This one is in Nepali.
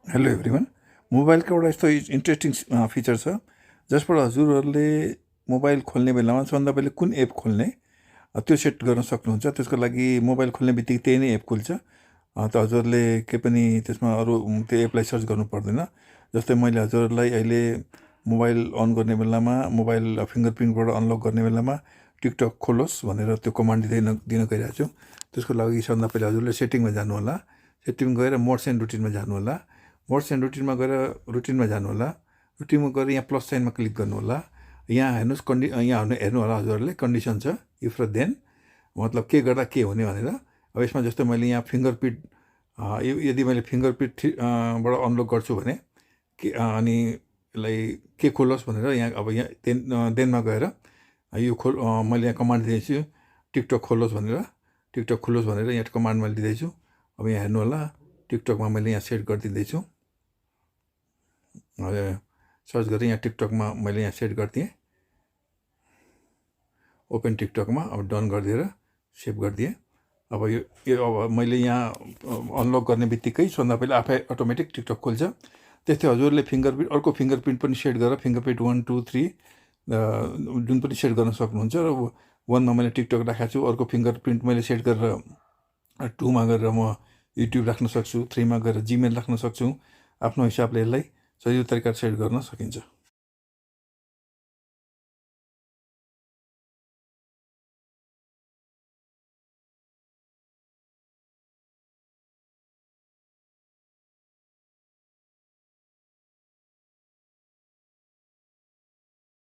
Hello everyone. मोबाइलको एउटा यस्तो इन्ट्रेस्टिङ फिचर छ जसबाट हजुरहरूले मोबाइल खोल्ने बेलामा सबभन्दा पहिले कुन एप खोल्ने त्यो सेट गर्न सक्नुहुन्छ। त्यसको लागि मोबाइल खोल्ने बित्तिकै त्यही नै एप खुल्छ। त हजुरहरूले केही पनि त्यसमा अरू त्यो एपलाई सर्च गर्नु पर्दैन। जस्तै मैले हजुरहरूलाई अहिले मोबाइल अन गर्ने बेलामा मोबाइल फिङ्गरप्रिन्टबाट अनलक गर्ने बेलामा टिकटक खोलोस् भनेर त्यो कमान्ड दिन गइरहेको छु। त्यसको लागि सबभन्दा पहिले हजुरले सेटिङमा जानु होला। सेटिङ गएर मोड्स एन्ड रुटिनमा जानु होला। मोड्स एन्ड रुटिनमा गएर रुटिनमा जानु होला। रुटिनमा गएर यहाँ प्लस साइनमा क्लिक गर्नु होला। यहाँ हेर्नुहोस् यहाँ हेर्नु होला हजुरहरूले कन्डिसन छ इफ र देन, मतलब के गर्दा के हुने भनेर। अब यसमा जस्तो मैले यहाँ फिङ्गरप्रिन्ट यदि मैले फिङ्गरप्रिन्ट बाट अनलक गर्छु भने के अनि यसलाई के खोलोस् भनेर यहाँ अब यहाँ देनमा गएर यो मैले यहाँ कमान्ड दिँदैछु टिकटक खोलोस् भनेर। टिकटक खोलोस् भनेर यहाँ कमान्ड मैले दिँदैछु। अब यहाँ हेर्नु होला टिकटकमा मैले यहाँ सेट गरिदिँदैछु। सर्च गरेँ यहाँ टिकटकमा मैले यहाँ सेट गरिदिएँ ओपन टिकटकमा। अब डन गरिदिएर सेभ गरिदिएँ। अब यो अब मैले यहाँ अनलक गर्ने बित्तिकै सबभन्दा पहिला आफै अटोमेटिक टिकटक खोल्छ। त्यस्तै हजुरले फिङ्गरप्रिन्ट अर्को फिङ्गरप्रिन्ट पनि सेट गरेर फिङ्गरप्रिन्ट 1 2 3 जुन पनि सेट गर्न सक्नुहुन्छ। र 1मा मैले टिकटक राखेको छु, अर्को फिङ्गरप्रिन्ट मैले सेट गरेर 2मा गरेर म युट्युब राख्न सक्छु, 3मा गएर जिमेल राख्न सक्छु। आफ्नो हिसाबले यसलाई सजिलो तरिकाले सेट गर्न सकिन्छ।